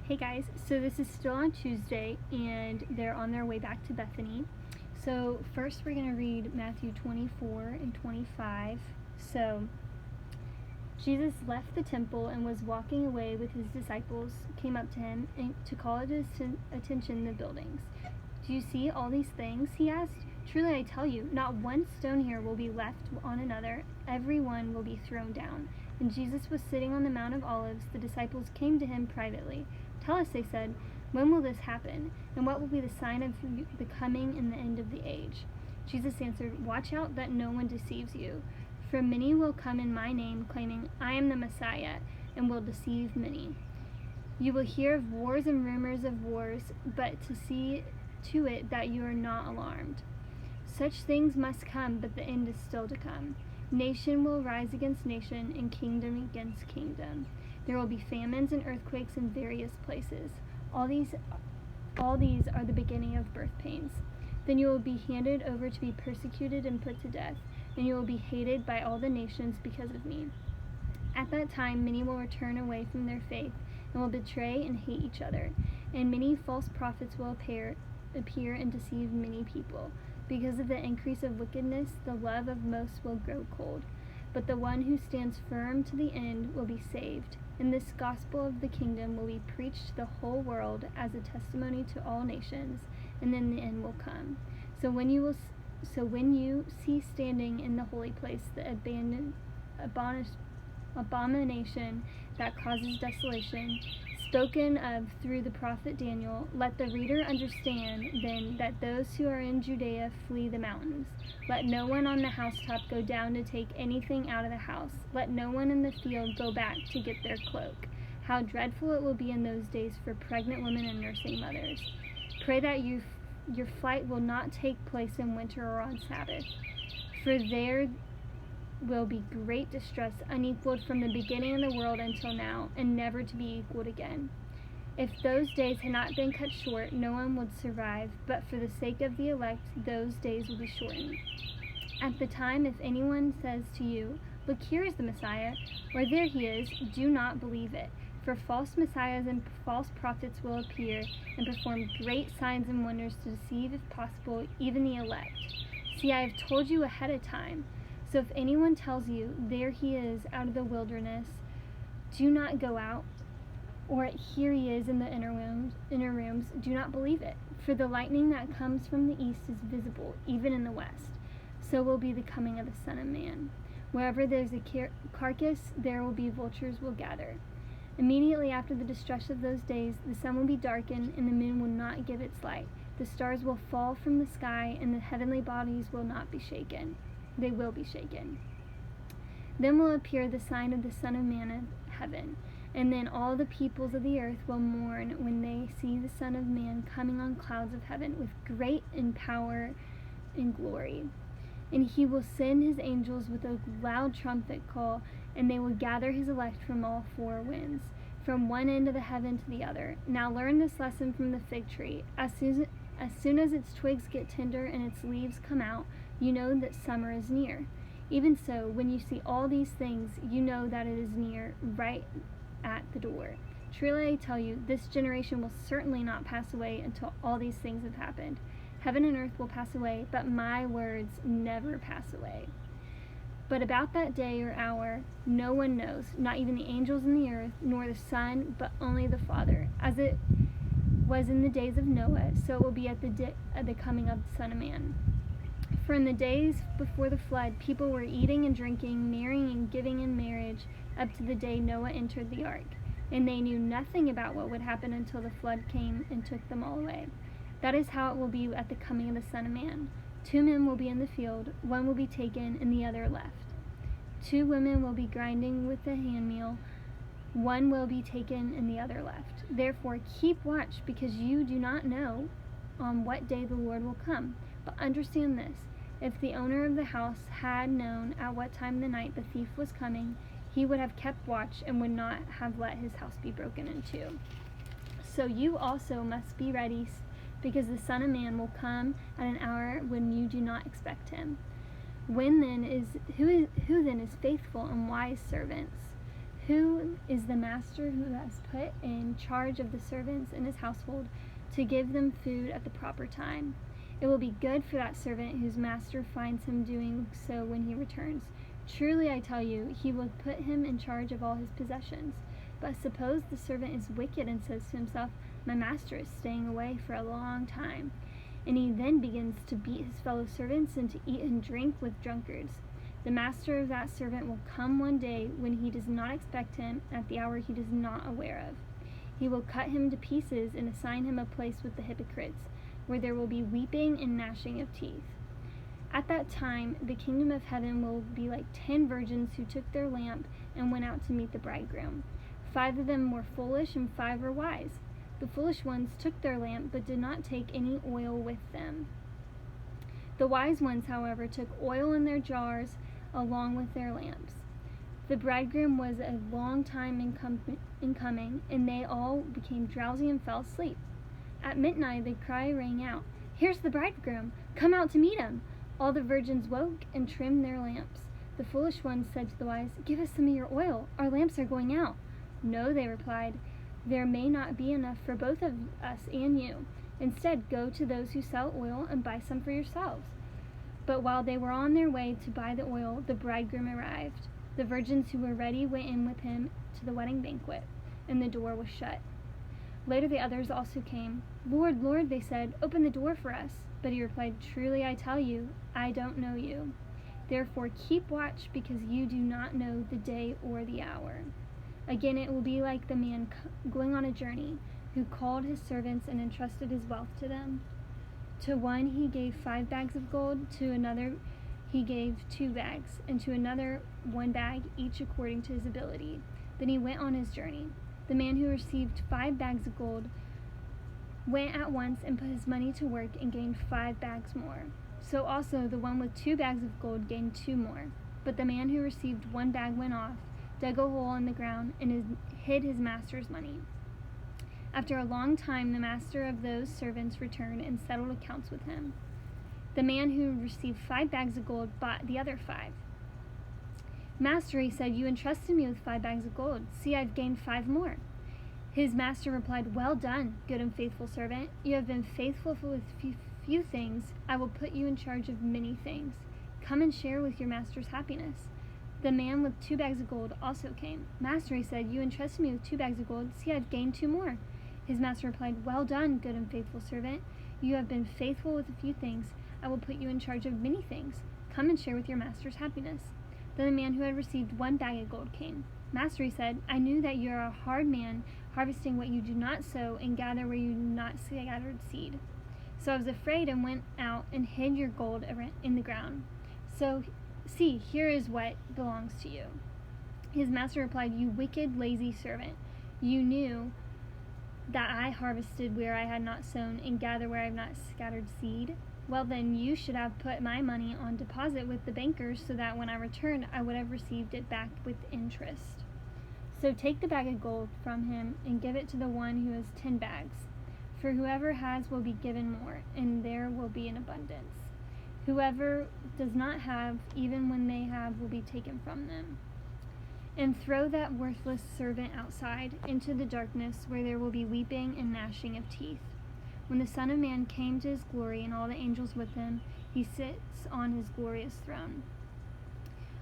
Hey guys, so this is still on Tuesday and they're on their way back to Bethany. So first we're going to read Matthew 24 and 25. So Jesus left the temple and was walking away with his disciples, came up to him and to call his attention the buildings. Do you see all these things? He asked. Truly I tell you, not one stone here will be left on another. Every one will be thrown down. When Jesus was sitting on the Mount of Olives, the disciples came to him privately. Tell us, they said, when will this happen? And what will be the sign of the coming and the end of the age? Jesus answered, watch out that no one deceives you. For many will come in my name, claiming, I am the Messiah, and will deceive many. You will hear of wars and rumors of wars, but to see to it that you are not alarmed. Such things must come, but the end is still to come. Nation will rise against nation, and kingdom against kingdom. There will be famines and earthquakes in various places. All these are the beginning of birth pains. Then you will be handed over to be persecuted and put to death, and you will be hated by all the nations because of me. At that time, many will turn away from their faith and will betray and hate each other, and many false prophets will appear and deceive many people. Because of the increase of wickedness, the love of most will grow cold. But the one who stands firm to the end will be saved. And this gospel of the kingdom will be preached to the whole world as a testimony to all nations, and then the end will come. So when you see standing in the holy place the abomination that causes desolation, spoken of through the prophet Daniel, let the reader understand then that those who are in Judea flee the mountains. Let no one on the housetop go down to take anything out of the house. Let no one in the field go back to get their cloak. How dreadful it will be in those days for pregnant women and nursing mothers. Pray that your flight will not take place in winter or on Sabbath, for there will be great distress unequaled from the beginning of the world until now, and never to be equaled again. If those days had not been cut short, no one would survive, but for the sake of the elect, those days will be shortened. At the time, if anyone says to you, look, here is the Messiah, or there he is, do not believe it. For false messiahs and false prophets will appear and perform great signs and wonders to deceive, if possible, even the elect. See, I have told you ahead of time. So if anyone tells you, there he is out of the wilderness, do not go out, or here he is in the inner rooms, do not believe it. For the lightning that comes from the east is visible, even in the west. So will be the coming of the Son of Man. Wherever there is a carcass, there will be vultures will gather. Immediately after the distress of those days, the sun will be darkened, and the moon will not give its light. The stars will fall from the sky, and the heavenly bodies will not be shaken. They will be shaken. Then will appear the sign of the Son of Man in heaven, and then all the peoples of the earth will mourn when they see the Son of Man coming on clouds of heaven with great power and glory. And he will send his angels with a loud trumpet call, and they will gather his elect from all four winds, from one end of the heaven to the other. Now learn this lesson from the fig tree. As soon as its twigs get tender and its leaves come out, you know that summer is near. Even so, when you see all these things, you know that it is near, right at the door. Truly I tell you, this generation will certainly not pass away until all these things have happened. Heaven and earth will pass away, but my words never pass away. But about that day or hour, no one knows, not even the angels in the earth, nor the Son, but only the Father. As it was in the days of Noah, so it will be at the coming of the Son of Man. For in the days before the flood, people were eating and drinking, marrying and giving in marriage, up to the day Noah entered the ark. And they knew nothing about what would happen until the flood came and took them all away. That is how it will be at the coming of the Son of Man. 2 men will be in the field, one will be taken and the other left. 2 women will be grinding with the handmill, one will be taken and the other left. Therefore keep watch, because you do not know on what day the Lord will come. But understand this, if the owner of the house had known at what time of the night the thief was coming, he would have kept watch and would not have let his house be broken into. So you also must be ready, because the Son of Man will come at an hour when you do not expect him. Who then is faithful and wise servants, Who is the master who has put in charge of the servants in his household to give them food at the proper time? It will be good for that servant whose master finds him doing so when he returns. Truly I tell you, he will put him in charge of all his possessions. But suppose the servant is wicked and says to himself, my master is staying away for a long time, and he then begins to beat his fellow servants and to eat and drink with drunkards. The master of that servant will come one day when he does not expect him, at the hour he is not aware of. He will cut him to pieces and assign him a place with the hypocrites, where there will be weeping and gnashing of teeth. At that time, the kingdom of heaven will be like 10 virgins who took their lamp and went out to meet the bridegroom. 5 of them were foolish and 5 were wise. The foolish ones took their lamp but did not take any oil with them. The wise ones, however, took oil in their jars along with their lamps. The bridegroom was a long time in coming, and they all became drowsy and fell asleep. At midnight the cry rang out, here's the bridegroom! Come out to meet him! All the virgins woke and trimmed their lamps. The foolish ones said to the wise, give us some of your oil. Our lamps are going out. No, they replied, there may not be enough for both of us and you. Instead, go to those who sell oil and buy some for yourselves. But while they were on their way to buy the oil, the bridegroom arrived. The virgins who were ready went in with him to the wedding banquet, and the door was shut. Later the others also came. Lord, Lord, they said, open the door for us. But he replied, truly I tell you, I don't know you. Therefore keep watch, because you do not know the day or the hour. Again, it will be like the man going on a journey, who called his servants and entrusted his wealth to them. To one he gave 5 bags of gold, to another he gave 2 bags, and to another 1 bag, each according to his ability. Then he went on his journey. The man who received 5 bags of gold went at once and put his money to work and gained 5 bags more. So also the one with 2 bags of gold gained 2 more. But the man who received 1 bag went off, dug a hole in the ground, and hid his master's money. After a long time, the master of those servants returned and settled accounts with him. The man who received 5 bags of gold bought the other 5. Master, he said, you entrusted me with 5 bags of gold. See, I've gained 5 more. His master replied, well done, good and faithful servant. You have been faithful with few things. I will put you in charge of many things. Come and share with your master's happiness. The man with 2 bags of gold also came. Master, he said, you entrusted me with 2 bags of gold. See, I've gained 2 more. His master replied, well done, good and faithful servant. You have been faithful with a few things. I will put you in charge of many things. Come and share with your master's happiness. Then the man who had received 1 bag of gold came. Master, he said, I knew that you are a hard man, harvesting what you do not sow and gather where you do not scattered seed. So I was afraid and went out and hid your gold in the ground. So see, here is what belongs to you. His master replied, you wicked, lazy servant. You knew that I harvested where I had not sown and gathered where I have not scattered seed. Well, then you should have put my money on deposit with the bankers, so that when I returned, I would have received it back with interest. So take the bag of gold from him and give it to the one who has 10 bags. For whoever has will be given more, and there will be an abundance. Whoever does not have, even when they have, will be taken from them. And throw that worthless servant outside into the darkness, where there will be weeping and gnashing of teeth. When the Son of Man came to his glory and all the angels with him, he sits on his glorious throne.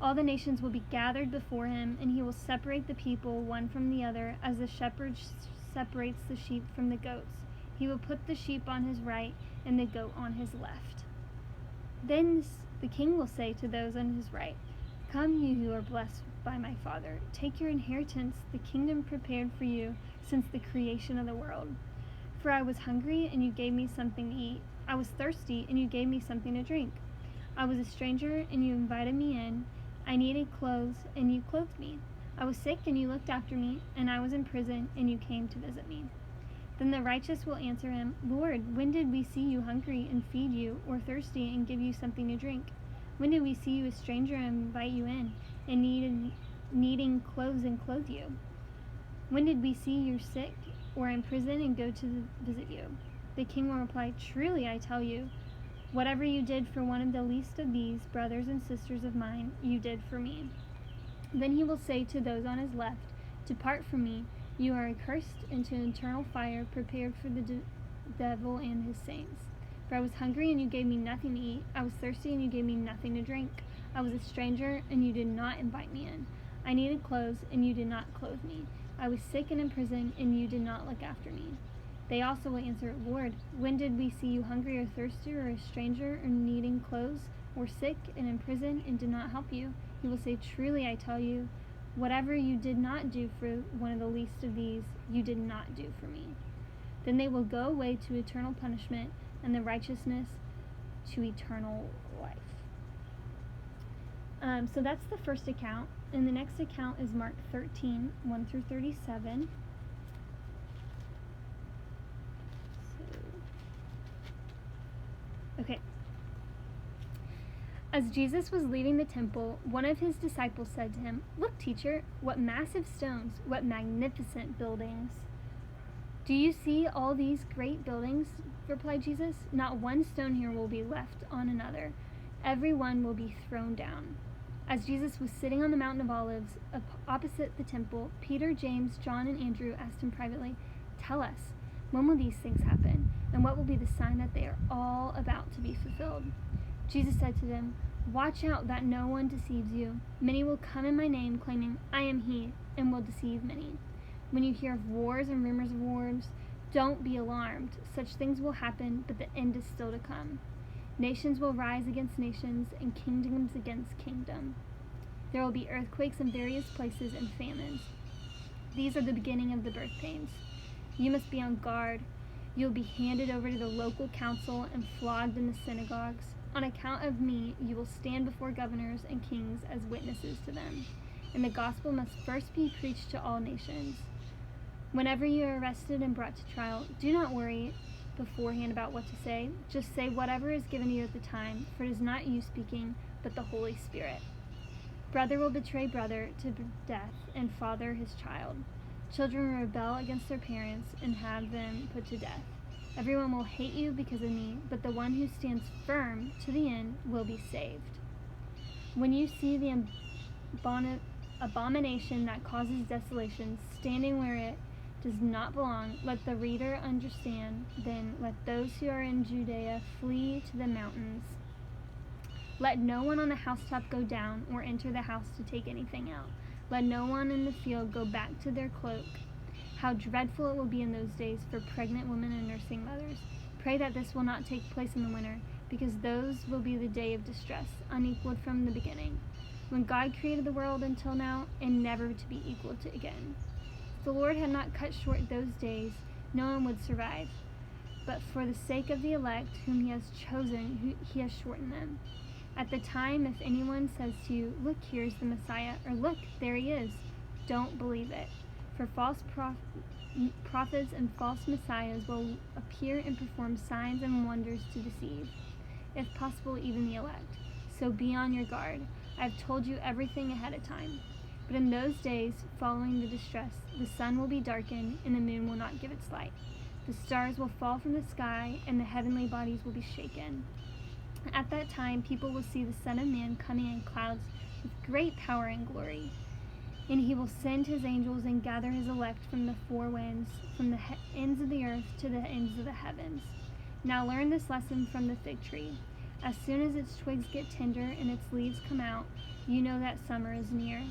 All the nations will be gathered before him, and he will separate the people one from the other, as the shepherd separates the sheep from the goats. He will put the sheep on his right and the goat on his left. Then the king will say to those on his right, come, you who are blessed by my Father, take your inheritance, the kingdom prepared for you since the creation of the world. For I was hungry, and you gave me something to eat. I was thirsty, and you gave me something to drink. I was a stranger, and you invited me in. I needed clothes, and you clothed me. I was sick, and you looked after me, and I was in prison, and you came to visit me. Then the righteous will answer him, Lord, when did we see you hungry and feed you, or thirsty and give you something to drink? When did we see you a stranger and invite you in, and needing clothes and clothe you? When did we see you sick or in prison and go to visit you? The king will reply, truly I tell you, whatever you did for one of the least of these brothers and sisters of mine, you did for me. Then he will say to those on his left, 'Depart from me, you are accursed, into eternal fire prepared for the devil and his saints. For I was hungry, and you gave me nothing to eat. I was thirsty, and you gave me nothing to drink. I was a stranger, and you did not invite me in. I needed clothes, and you did not clothe me. I was sick and in prison, and you did not look after me.' They also will answer, 'Lord, when did we see you hungry or thirsty or a stranger or needing clothes or sick and in prison and did not help you?' He will say, 'Truly I tell you, whatever you did not do for one of the least of these, you did not do for me.' Then they will go away to eternal punishment, and the righteousness to eternal life." So that's the first account. And the next account is Mark 13, 1 through 37. Okay. As Jesus was leaving the temple, one of his disciples said to him, "Look, teacher, what massive stones, what magnificent buildings." "Do you see all these great buildings?" replied Jesus. "Not one stone here will be left on another. Every one will be thrown down." As Jesus was sitting on the Mountain of Olives opposite the temple, Peter, James, John, and Andrew asked him privately, "Tell us, when will these things happen? And what will be the sign that they are all about to be fulfilled?" Jesus said to them, "Watch out that no one deceives you. Many will come in my name, claiming, 'I am he,' and will deceive many. When you hear of wars and rumors of wars, don't be alarmed. Such things will happen, but the end is still to come. Nations will rise against nations, and kingdoms against kingdom. There will be earthquakes in various places and famines. These are the beginning of the birth pains. You must be on guard. You will be handed over to the local council and flogged in the synagogues. On account of me, you will stand before governors and kings as witnesses to them. And the gospel must first be preached to all nations. Whenever you are arrested and brought to trial, do not worry beforehand about what to say. Just say whatever is given you at the time, for it is not you speaking, but the Holy Spirit. Brother will betray brother to death, and father his child. Children will rebel against their parents and have them put to death. Everyone will hate you because of me, but the one who stands firm to the end will be saved. When you see the abomination that causes desolation standing where it does not belong, let the reader understand. Then let those who are in Judea flee to the mountains. Let no one on the housetop go down or enter the house to take anything out. Let no one in the field go back to their cloak. How dreadful it will be in those days for pregnant women and nursing mothers. Pray that this will not take place in the winter, because those will be the day of distress, unequaled from the beginning, when God created the world until now, and never to be equaled to again. If the Lord had not cut short those days, no one would survive. But for the sake of the elect whom he has chosen, he has shortened them. At the time, if anyone says to you, 'Look, here's the Messiah,' or 'Look, there he is,' don't believe it. For false prophets and false messiahs will appear and perform signs and wonders to deceive, if possible, even the elect. So be on your guard. I have told you everything ahead of time. But in those days, following the distress, the sun will be darkened, and the moon will not give its light. The stars will fall from the sky, and the heavenly bodies will be shaken. At that time, people will see the Son of Man coming in clouds with great power and glory. And he will send his angels and gather his elect from the four winds, from the ends of the earth to the ends of the heavens. Now learn this lesson from the fig tree. As soon as its twigs get tender and its leaves come out, you know that summer is near.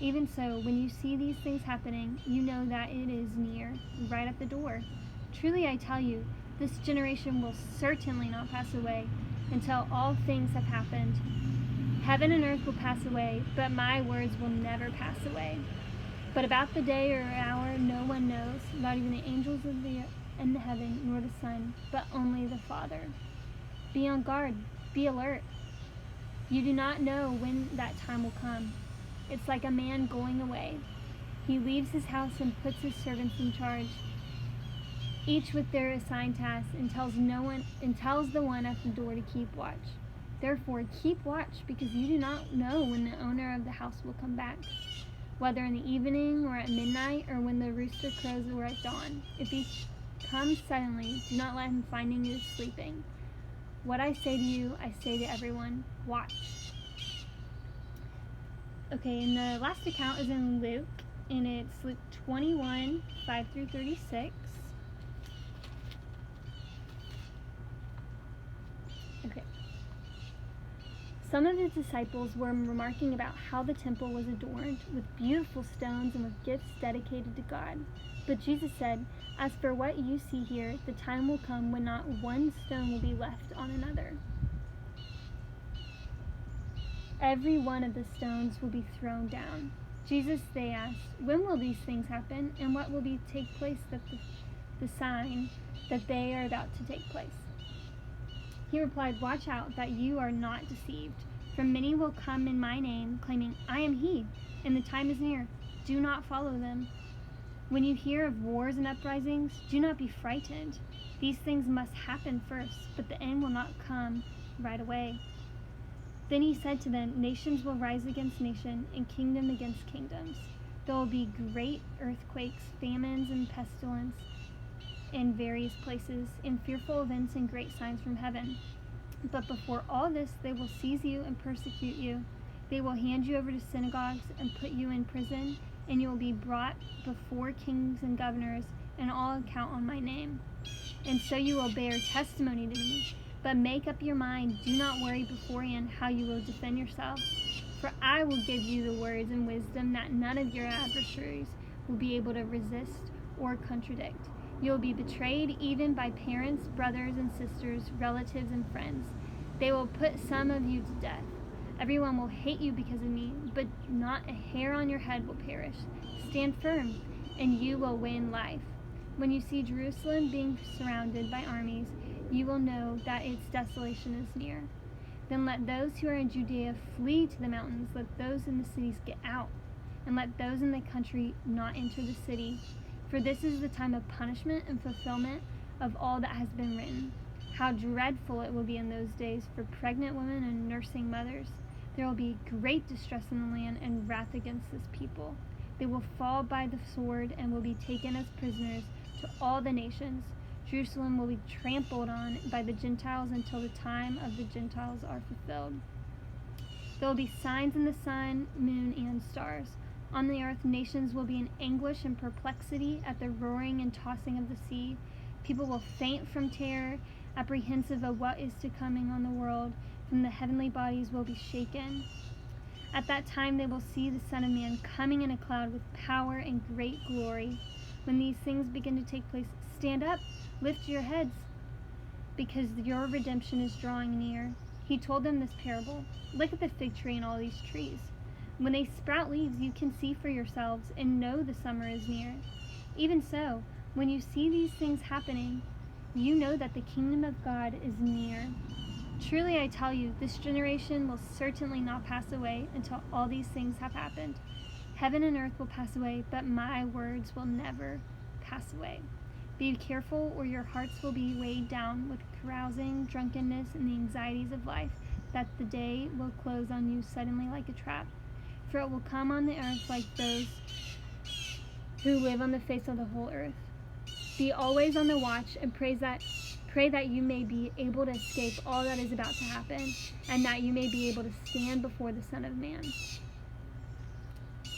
Even so, when you see these things happening, you know that it is near, right at the door. Truly I tell you, this generation will certainly not pass away until all things have happened. Heaven and earth will pass away, but my words will never pass away. But about the day or hour no one knows, not even the angels in the heaven, nor the Son, but only the Father. Be on guard, be alert. You do not know when that time will come. It's like a man going away. He leaves his house and puts his servants in charge, each with their assigned tasks, and tells the one at the door to keep watch. Therefore, keep watch, because you do not know when the owner of the house will come back, whether in the evening or at midnight, or when the rooster crows or at dawn. If he comes suddenly, do not let him find you sleeping. What I say to you, I say to everyone, watch. Okay, and the last account is in Luke, and it's Luke 21, 5 through 36. Okay. Some of his disciples were remarking about how the temple was adorned with beautiful stones and with gifts dedicated to God. But Jesus said, "As for what you see here, the time will come when not one stone will be left on another. Every one of the stones will be thrown down." Jesus, they asked, "When will these things happen, and what will take place that the sign that they are about to take place?" He replied, "Watch out that you are not deceived, for many will come in my name, claiming, 'I am he,' and the time is near. Do not follow them. When you hear of wars and uprisings, do not be frightened. These things must happen first, but the end will not come right away." Then he said to them, "Nations will rise against nation, and kingdom against kingdoms. There will be great earthquakes, famines, and pestilence in various places, and fearful events and great signs from heaven. But before all this, they will seize you and persecute you. They will hand you over to synagogues and put you in prison, and you will be brought before kings and governors, and all account on my name. And so you will bear testimony to me. But make up your mind, do not worry beforehand how you will defend yourself. For I will give you the words and wisdom that none of your adversaries will be able to resist or contradict. You will be betrayed even by parents, brothers and sisters, relatives and friends. They will put some of you to death. Everyone will hate you because of me, but not a hair on your head will perish. Stand firm, and you will win life. When you see Jerusalem being surrounded by armies, you will know that its desolation is near. Then let those who are in Judea flee to the mountains. Let those in the cities get out, and let those in the country not enter the city. For this is the time of punishment and fulfillment of all that has been written. How dreadful it will be in those days for pregnant women and nursing mothers. There will be great distress in the land and wrath against this people. They will fall by the sword and will be taken as prisoners to all the nations. Jerusalem will be trampled on by the Gentiles until the time of the Gentiles are fulfilled. There will be signs in the sun, moon, and stars. On the earth, nations will be in anguish and perplexity at the roaring and tossing of the sea. People will faint from terror, apprehensive of what is to coming on the world. From the heavenly bodies will be shaken. At that time they will see the Son of Man coming in a cloud with power and great glory. When these things begin to take place, stand up, lift your heads, because your redemption is drawing near. He told them this parable. Look at the fig tree and all these trees. When they sprout leaves, you can see for yourselves and know the summer is near. Even so, when you see these things happening, you know that the kingdom of God is near. Truly I tell you, this generation will certainly not pass away until all these things have happened. Heaven and earth will pass away, but my words will never pass away. Be careful, or your hearts will be weighed down with carousing, drunkenness, and the anxieties of life, that the day will close on you suddenly like a trap. For it will come on the earth like those who live on the face of the whole earth. Be always on the watch and pray that you may be able to escape all that is about to happen, and that you may be able to stand before the Son of Man.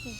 Cool.